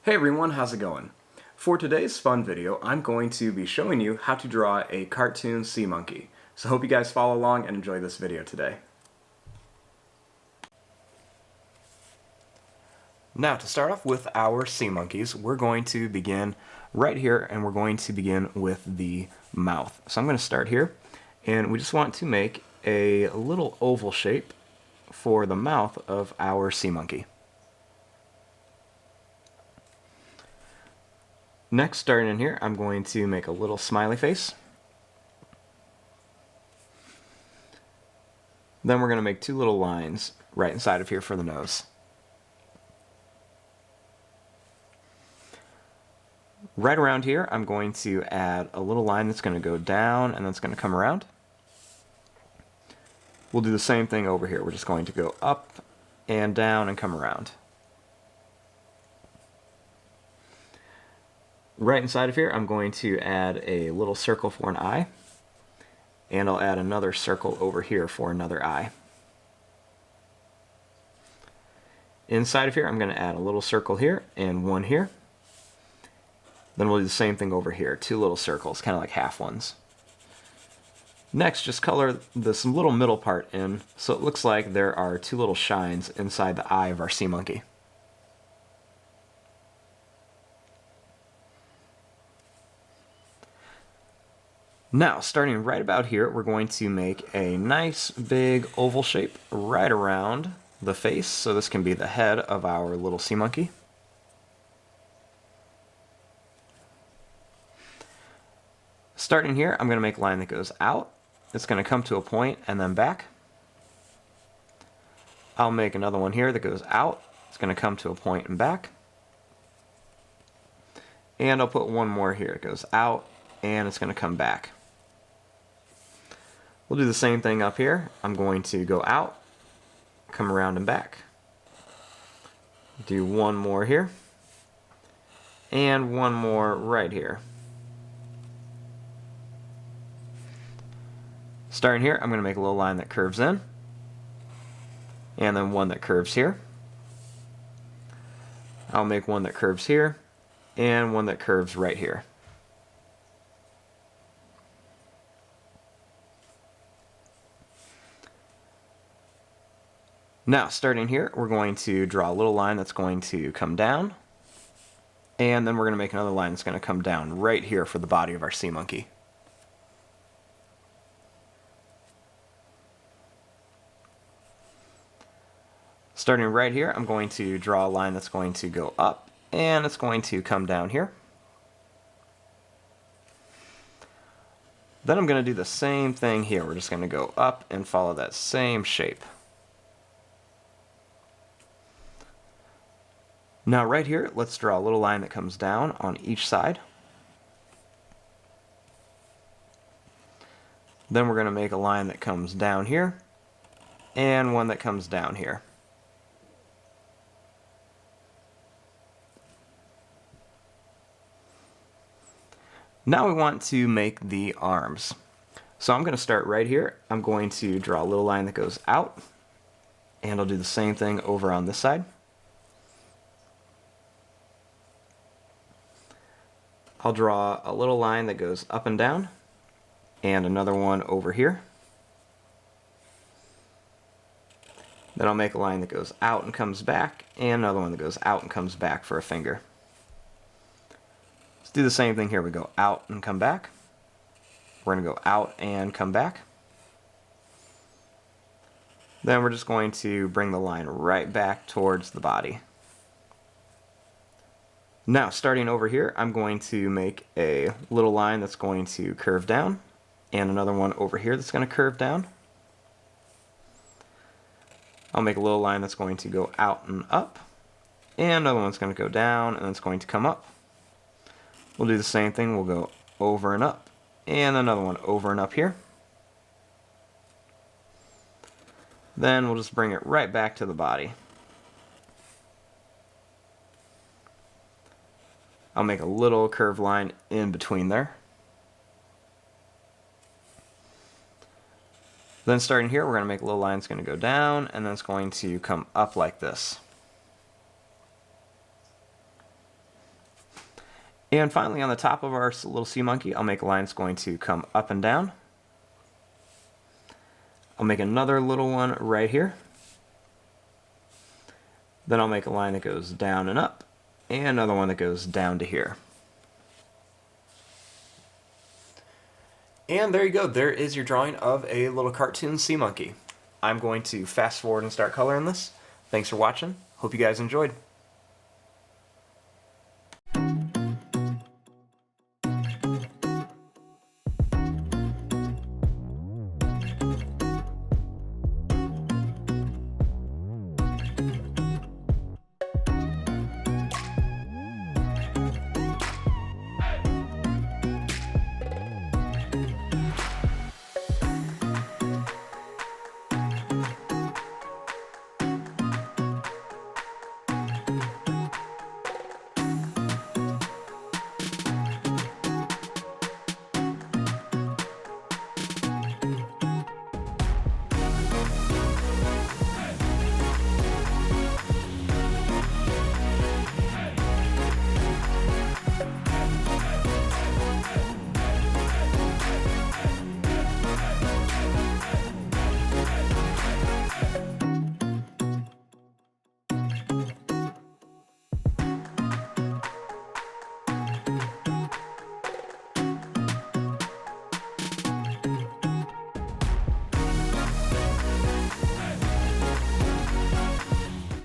Hey everyone, how's it going? For today's fun video, I'm going to be showing you how to draw a cartoon sea monkey. So hope you guys follow along and enjoy this video today. Now to start off with our sea monkeys, we're going to begin right here and we're going to begin with the mouth. So I'm going to start here and we just want to make a little oval shape for the mouth of our sea monkey. Next, starting in here, I'm going to make a little smiley face. Then we're going to make two little lines right inside of here for the nose. Right around here, I'm going to add a little line that's going to go down and that's going to come around. We'll do the same thing over here. We're just going to go up and down and come around. Right inside of here, I'm going to add a little circle for an eye, and I'll add another circle over here for another eye. Inside of here, I'm going to add a little circle here and one here. Then we'll do the same thing over here, two little circles, kind of like half ones. Next, just color this little middle part in so it looks like there are two little shines inside the eye of our sea monkey. Now, starting right about here, we're going to make a nice big oval shape right around the face, so this can be the head of our little sea monkey. Starting here, I'm going to make a line that goes out. It's going to come to a point and then back. I'll make another one here that goes out. It's going to come to a point and back. And I'll put one more here. It goes out and it's going to come back. We'll do the same thing up here. I'm going to go out, come around and back. Do one more here, and one more right here. Starting here, I'm going to make a little line that curves in, and then one that curves here. I'll make one that curves here, and one that curves right here. Now, starting here, we're going to draw a little line that's going to come down, and then we're going to make another line that's going to come down right here for the body of our sea monkey. Starting right here, I'm going to draw a line that's going to go up, and it's going to come down here. Then I'm going to do the same thing here. We're just going to go up and follow that same shape. Now right here, let's draw a little line that comes down on each side. Then we're going to make a line that comes down here, and one that comes down here. Now we want to make the arms. So I'm going to start right here. I'm going to draw a little line that goes out, and I'll do the same thing over on this side. I'll draw a little line that goes up and down, and another one over here. Then I'll make a line that goes out and comes back, and another one that goes out and comes back for a finger. Let's do the same thing here. We go out and come back. We're going to go out and come back. Then we're just going to bring the line right back towards the body. Now, starting over here, I'm going to make a little line that's going to curve down, and another one over here that's going to curve down. I'll make a little line that's going to go out and up, and another one's going to go down, and it's going to come up. We'll do the same thing. We'll go over and up, and another one over and up here. Then we'll just bring it right back to the body. I'll make a little curved line in between there. Then starting here, we're going to make a little line that's going to go down, and then it's going to come up like this. And finally, on the top of our little sea monkey, I'll make a line that's going to come up and down. I'll make another little one right here. Then I'll make a line that goes down and up, and another one that goes down to here. And there you go. There is your drawing of a little cartoon sea monkey. I'm going to fast forward and start coloring this. Thanks for watching. Hope you guys enjoyed.